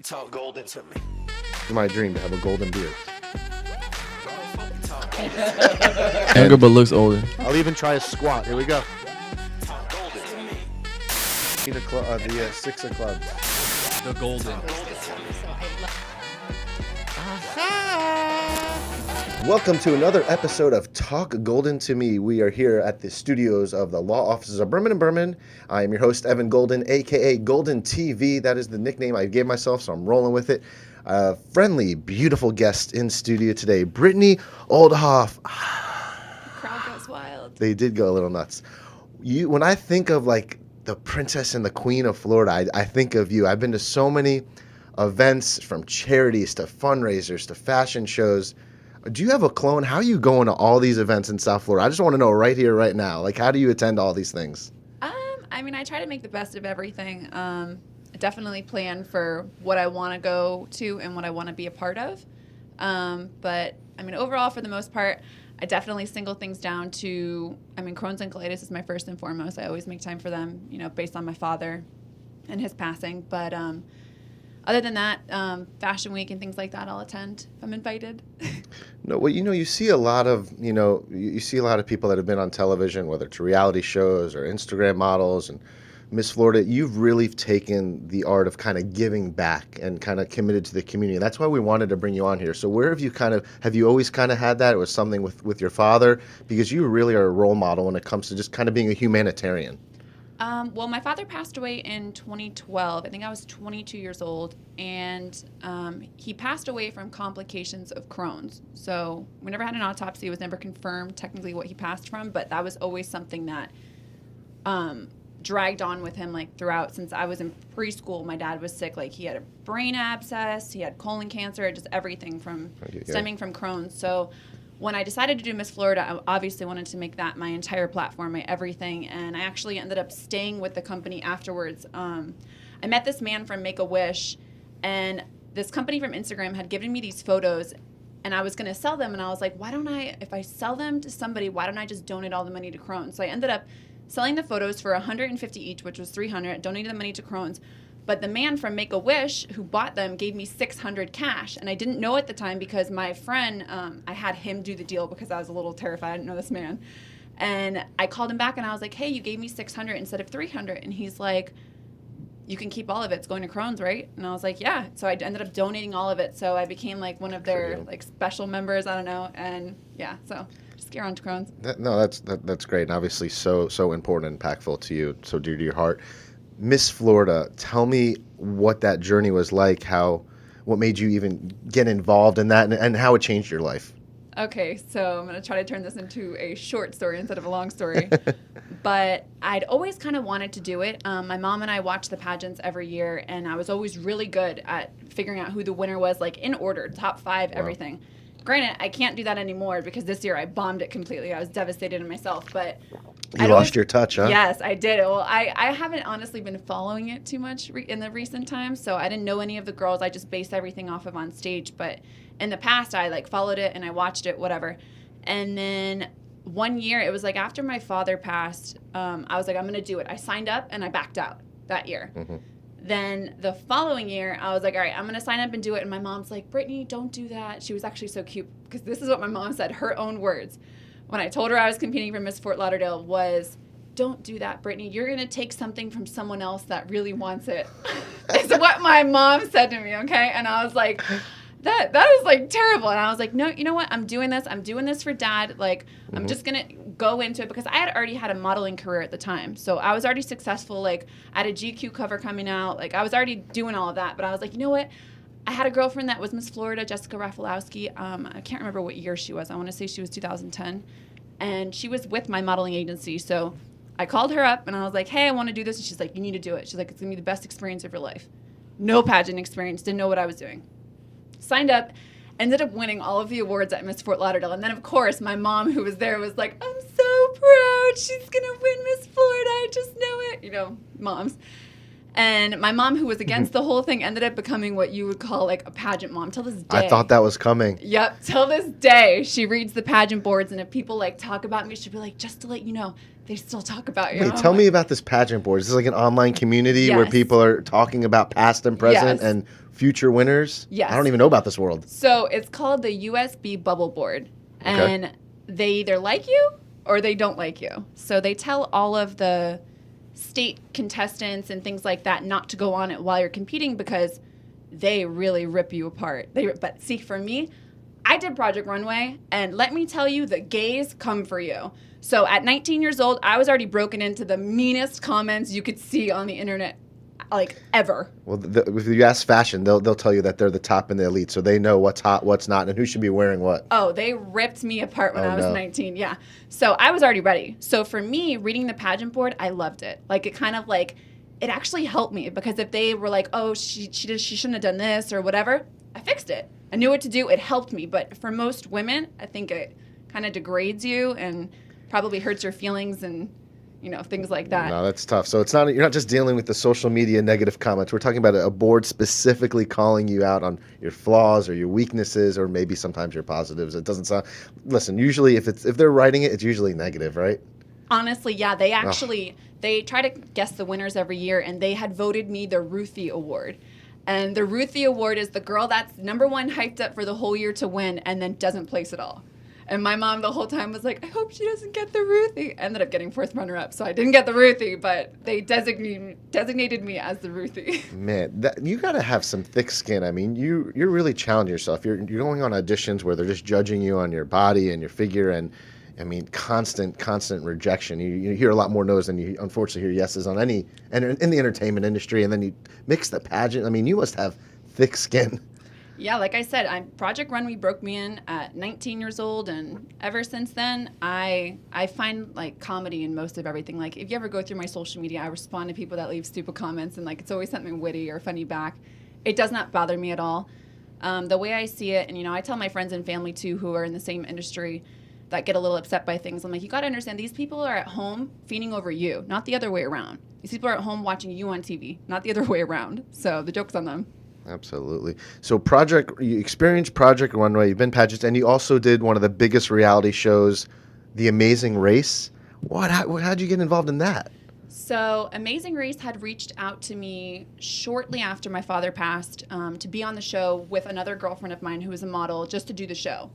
You talk golden to me. It's my dream to have a golden beard. Younger but looks older. I'll even try a squat. Here we go. Talk golden to me. The 6 of clubs. The golden. Welcome to another episode of Talk Golden to Me. We are here at the studios of the law offices of Berman & Berman. I am your host, Evan Golden, a.k.a. Golden TV. That is the nickname I gave myself, so I'm rolling with it. Friendly, beautiful guest in studio today, Brittany Oldehoff. Crowd goes wild. They did go a little nuts. When I think of like the princess and the queen of Florida, I think of you. I've been to so many events, from charities to fundraisers to fashion shows. Do you have a clone? How are you going to all these events in South Florida? I just want to know right here, right now. Like, how do you attend all these things? I try to make the best of everything. I definitely plan for what I want to go to and what I want to be a part of. But overall, for the most part, I definitely single things down to, Crohn's and colitis is my first and foremost. I always make time for them, based on my father and his passing. But other than that, Fashion Week and things like that, I'll attend if I'm invited. No, well, you see a lot of, you see a lot of people that have been on television, whether it's reality shows or Instagram models and Miss Florida. You've really taken the art of kind of giving back and kind of committed to the community. That's why we wanted to bring you on here. So where have you always kind of had that? It was something with your father? Because you really are a role model when it comes to just kind of being a humanitarian. Well, my father passed away in 2012. I think I was 22 years old, and he passed away from complications of Crohn's. So we never had an autopsy. It was never confirmed technically what he passed from, but that was always something that dragged on with him throughout. Since I was in preschool, my dad was sick. He had a brain abscess, he had colon cancer, just everything from stemming from Crohn's. So when I decided to do Miss Florida, I obviously wanted to make that my entire platform, my everything, and I actually ended up staying with the company afterwards. I met this man from Make-A-Wish, and this company from Instagram had given me these photos, and I was going to sell them, and I was like, if I sell them to somebody, why don't I just donate all the money to Crohn's? So I ended up selling the photos for $150 each, which was $300, donated the money to Crohn's. But the man from Make-A-Wish who bought them gave me $600 cash. And I didn't know at the time because my friend, I had him do the deal because I was a little terrified. I didn't know this man. And I called him back and I was like, hey, you gave me $600 instead of $300. And he's like, you can keep all of it. It's going to Crohn's, right? And I was like, yeah. So I ended up donating all of it. So I became one of their special members. I don't know. And yeah, so just get on to Crohn's. That's great. And obviously so important and impactful to you, so dear to your heart. Miss Florida, tell me what that journey was like, what made you even get involved in that, and how it changed your life. Okay, so I'm going to try to turn this into a short story instead of a long story. But I'd always kind of wanted to do it. My mom and I watched the pageants every year, and I was always really good at figuring out who the winner was, in order, top 5, everything. Granted, I can't do that anymore because this year I bombed it completely. I was devastated in myself, but you lost your touch, huh? Yes, I did. Well, I haven't honestly been following it too much in the recent times, so I didn't know any of the girls. I just based everything off of on stage. But in the past, I followed it and I watched it, whatever. And then one year, it was after my father passed, I was like, I'm going to do it. I signed up and I backed out that year. Mm-hmm. Then the following year, I was like, all right, I'm going to sign up and do it. And my mom's like, Brittany, don't do that. She was actually so cute because this is what my mom said, her own words. When I told her I was competing for Miss Fort Lauderdale was, don't do that, Brittany. You're going to take something from someone else that really wants it. It's what my mom said to me, okay? And I was like, that is terrible. And I was like, no, you know what? I'm doing this. I'm doing this for Dad. I'm just going to go into it because I had already had a modeling career at the time. So I was already successful. I had a GQ cover coming out. I was already doing all of that. But I was like, you know what? I had a girlfriend that was Miss Florida, Jessica Rafalowski. I can't remember what year she was. I want to say she was 2010. And she was with my modeling agency. So I called her up and I was like, hey, I want to do this. And she's like, you need to do it. She's like, it's going to be the best experience of your life. No pageant experience. Didn't know what I was doing. Signed up. Ended up winning all of the awards at Miss Fort Lauderdale. And then, of course, my mom, who was there, was like, I'm so proud. She's going to win Miss Florida. I just know it. Moms. And my mom, who was against the whole thing, ended up becoming what you would call like a pageant mom till this day. I thought that was coming. Yep, till this day, she reads the pageant boards, and if people like talk about me, she'll be like, just to let you know, they still talk about you. Wait, tell me about this pageant board. Is this like an online community where Yes. people are talking about past and present Yes. and future winners? Yes. I don't even know about this world. So it's called the USB Bubble Board, and they either like you or they don't like you. So they tell all of the state contestants and things like that not to go on it while you're competing because they really rip you apart. But see, for me, I did Project Runway, and let me tell you, the gays come for you. So at 19 years old, I was already broken into the meanest comments you could see on the internet, like ever. Well, if you ask fashion, they'll tell you that they're the top in the elite, so they know what's hot, what's not, and who should be wearing what. Oh, they ripped me apart when Oh, I was no. 19. Yeah. So I was already ready. So for me, reading the pageant board, I loved it. Like it kind of like, it actually helped me because if they were like, oh, she shouldn't have done this or whatever, I fixed it. I knew what to do. It helped me. But for most women, I think it kind of degrades you and probably hurts your feelings and, you know, things like that. No, that's tough. So you're not just dealing with the social media negative comments. We're talking about a board specifically calling you out on your flaws or your weaknesses or maybe sometimes your positives. It doesn't sound. Listen, usually if they're writing it, it's usually negative, right? Honestly, yeah, they try to guess the winners every year, and they had voted me the Ruthie Award. And the Ruthie Award is the girl that's number one hyped up for the whole year to win and then doesn't place at all. And my mom the whole time was like, I hope she doesn't get the Ruthie. Ended up getting fourth runner-up, so I didn't get the Ruthie, but they designated me as the Ruthie. Man, you got to have some thick skin. I mean, you're really challenging yourself. You're going on auditions where they're just judging you on your body and your figure, and I mean, constant rejection. You hear a lot more no's than you unfortunately hear yeses on in the entertainment industry, and then you mix the pageant. I mean, you must have thick skin. Yeah, like I said, Project Runway broke me in at 19 years old, and ever since then, I find like comedy in most of everything. Like if you ever go through my social media, I respond to people that leave stupid comments, and like it's always something witty or funny back. It does not bother me at all. The way I see it, and you know, I tell my friends and family too who are in the same industry that get a little upset by things. I'm like, you got to understand, these people are at home feeding over you, not the other way around. These people are at home watching you on TV, not the other way around. So the joke's on them. Absolutely. So you experienced Project Runway, you've been pageants, and you also did one of the biggest reality shows, The Amazing Race. How'd you get involved in that? So Amazing Race had reached out to me shortly after my father passed to be on the show with another girlfriend of mine who was a model just to do the show.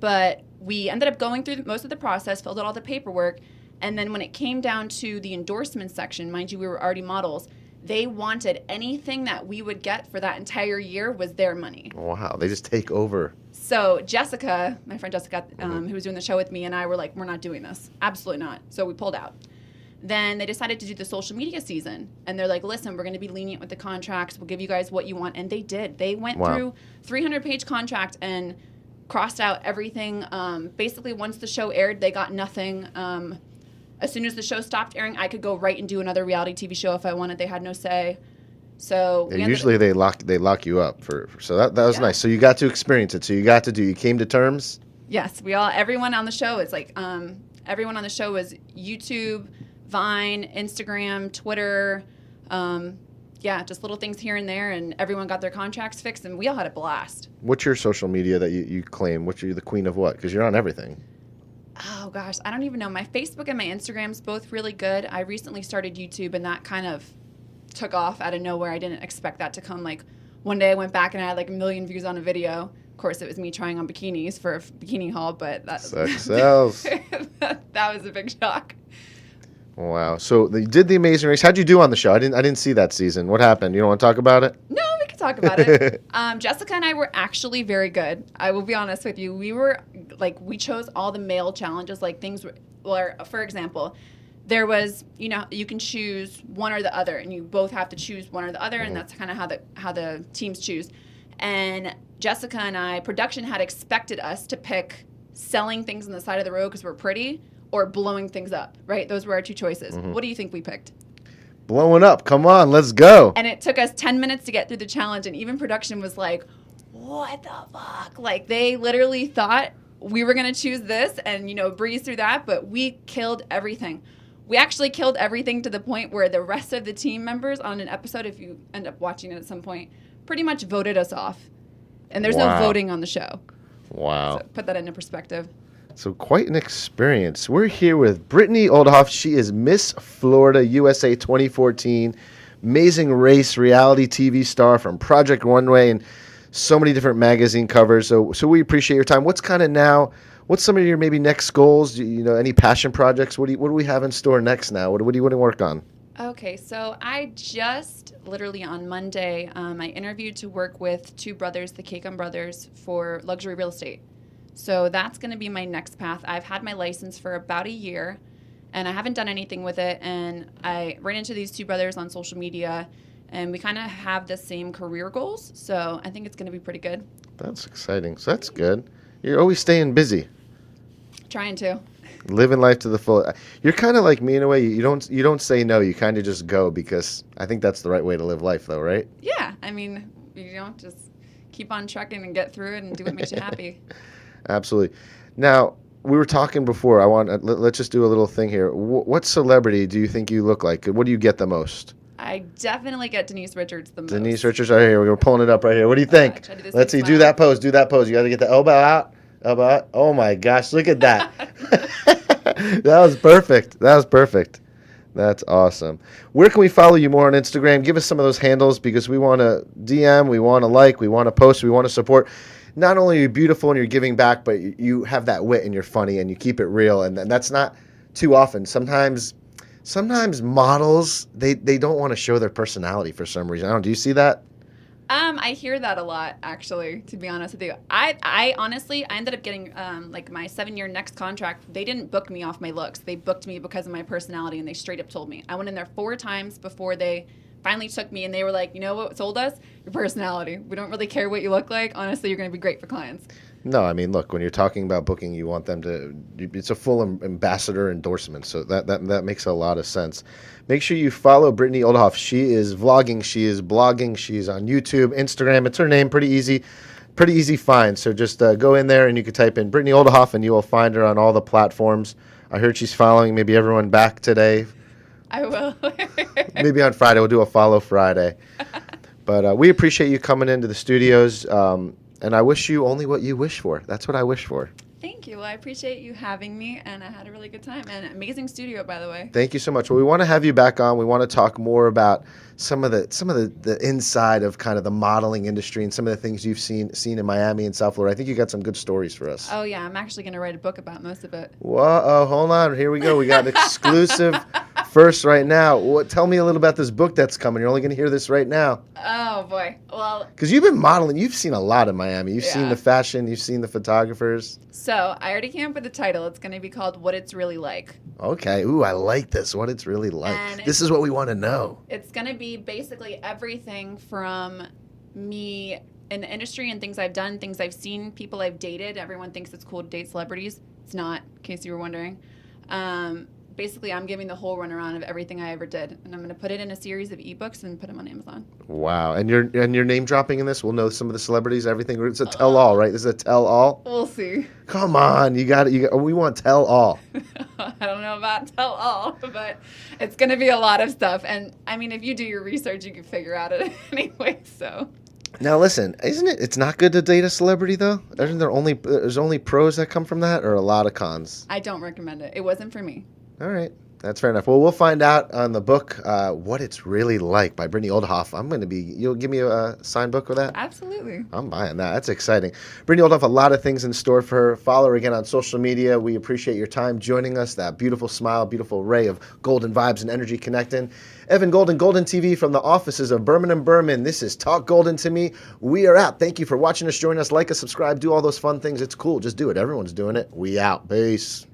But we ended up going through most of the process, filled out all the paperwork, and then when it came down to the endorsement section, mind you, we were already models, they wanted anything that we would get for that entire year was their money. Wow, they just take over. So Jessica, my friend Jessica, who was doing the show with me, and I were like, we're not doing this. Absolutely not. So we pulled out. Then they decided to do the social media season. And they're like, listen, we're going to be lenient with the contracts. We'll give you guys what you want. And they did. They went through 300-page contract and crossed out everything. Basically, once the show aired, they got nothing. As soon as the show stopped airing, I could go right and do another reality TV show if I wanted. They had no say. So usually they lock you up so that was nice. So you got to experience it. So you came to terms. Yes, everyone on the show is like everyone on the show was YouTube, Vine, Instagram, Twitter. Just little things here and there, and everyone got their contracts fixed, and we all had a blast. What's your social media that you claim? You're the queen of what? Because you're on everything. Oh, gosh, I don't even know. My Facebook and my Instagram's both really good. I recently started YouTube, and that kind of took off out of nowhere. I didn't expect that to come. Like, one day I went back and I had like 1 million views on a video. Of course, it was me trying on bikinis for a bikini haul, but Sex sells. that was a big shock. Wow. So you did The Amazing Race. How'd you do on the show? I didn't see that season. What happened? You don't want to talk about it? No, we can talk about it. Jessica and I were actually very good. I will be honest with you. We chose all the male challenges, like things where, for example, there was, you can choose one or the other, and you both have to choose one or the other, and that's kind of how the teams choose. And Jessica and I, production had expected us to pick selling things on the side of the road because we're pretty, or blowing things up, right? Those were our two choices. What do you think we picked? Blowing up. Come on, let's go. And it took us 10 minutes to get through the challenge, and even production was like, what the fuck? Like, they literally thought we were going to choose this and, breeze through that, but we killed everything. we actually killed everything to the point where the rest of the team members on an episode, if you end up watching it at some point, pretty much voted us off. And there's no Wow. voting on the show. Wow. So put that into perspective. So quite an experience. We're here with Brittany Oldehoff. She is Miss Florida USA 2014. Amazing race reality TV star from Project Runway and so many different magazine covers. So we appreciate your time. What's some of your maybe next goals? You know, any passion projects? What do we have in store next now? What do you want to work on? Okay, so I just literally on Monday, I interviewed to work with two brothers, the Kakem brothers, for luxury real estate. So that's going to be my next path. I've had my license for about a year, and I haven't done anything with it. And I ran into these two brothers on social media, and we kind of have the same career goals. So I think it's going to be pretty good. That's exciting. So that's good. You're always staying busy, Trying to. living life to the full. You're kind of like me in a way. You don't say no. You kind of just go, because I think that's the right way to live life, though, right? Yeah, I mean, just keep on trucking and get through it and do what makes you happy. Absolutely. Now, we were talking before. Let's just do a little thing here. What celebrity do you think you look like? What do you get the most? I definitely get Denise Richards the most. Denise Richards right here. We're pulling it up right here. What do you think? try to do this Let's see. big Do smile. that pose. Do that pose. You got to get the elbow out. Elbow out. Oh my gosh! Look at that. That was perfect. That's awesome. Where can we follow you more on Instagram? Give us some of those handles, because we want to DM, we want to like, we want to post, we want to support. Not only are you beautiful and you're giving back, but you have that wit and you're funny and you keep it real, and that's not too often. Sometimes models they don't want to show their personality for some reason. I don't. Do you see that? I hear that a lot, actually, to be honest with you. I honestly, I ended up getting, like, my 7-year next contract. They didn't book me off my looks. They booked me because of my personality, and they straight up told me. I went in there 4 times before they finally took me, and they were like, you know what sold us? Your personality. We don't really care what you look like. Honestly, you're going to be great for clients. No, I mean, look, when you're talking about booking, you want them to. It's a full ambassador endorsement, so that makes a lot of sense. Make sure you follow Brittany Oldehoff. She is vlogging, she is blogging, she's on YouTube, Instagram. It's her name, pretty easy find. So just go in there and you can type in Brittany Oldehoff, and you will find her on all the platforms. I heard she's following maybe everyone back today. I will. Maybe on Friday we'll do a follow Friday. But we appreciate you coming into the studios. And I wish you only what you wish for. That's what I wish for. Thank you. Well, I appreciate you having me, and I had a really good time. And amazing studio, by the way. Thank you so much. Well, we want to have you back on. We want to talk more about some of the inside of kind of the modeling industry and some of the things you've seen in Miami and South Florida. I think you got some good stories for us. Oh, yeah. I'm actually going to write a book about most of it. Whoa, hold on. Here we go. We got an exclusive first right now. Tell me a little about this book that's coming. You're only going to hear this right now. Oh, boy. Well, Because you've been modeling. You've seen a lot in Miami. You've seen Yeah. the fashion. You've seen the photographers. so I already came up with the title. It's going to be called What It's Really Like. Okay. Ooh, I like this. What it's really like. And This is what we want to know. It's going to be basically everything from me in the industry and things I've done, things I've seen, people I've dated. Everyone thinks it's cool to date celebrities. It's not, in case you were wondering. Basically, I'm giving the whole runaround of everything I ever did, and I'm going to put it in a series of ebooks and put them on Amazon. Wow. And your name dropping in this? We'll know some of the celebrities, everything. It's a tell all, right? This is a tell all. We'll see. Come on, you got it. We want tell all. I don't know about tell all, but it's going to be a lot of stuff. And I mean, if you do your research, you can figure out it anyway. So. Now listen, isn't it? It's not good to date a celebrity though. Isn't there's only pros that come from that, or a lot of cons? I don't recommend it. It wasn't for me. All right. That's fair enough. Well, we'll find out on the book, What It's Really Like by Brittany Oldehoff. You'll give me a signed book with that? Absolutely. I'm buying that. That's exciting. Brittany Oldehoff, a lot of things in store for her. Follow her again on social media. We appreciate your time joining us. That beautiful smile, beautiful ray of golden vibes and energy connecting. Evan Golden, Golden TV from the offices of Berman and Berman. This is Talk Golden to Me. We are out. Thank you for watching us. Join us. Like us, subscribe, do all those fun things. It's cool. Just do it. Everyone's doing it. We out. Peace.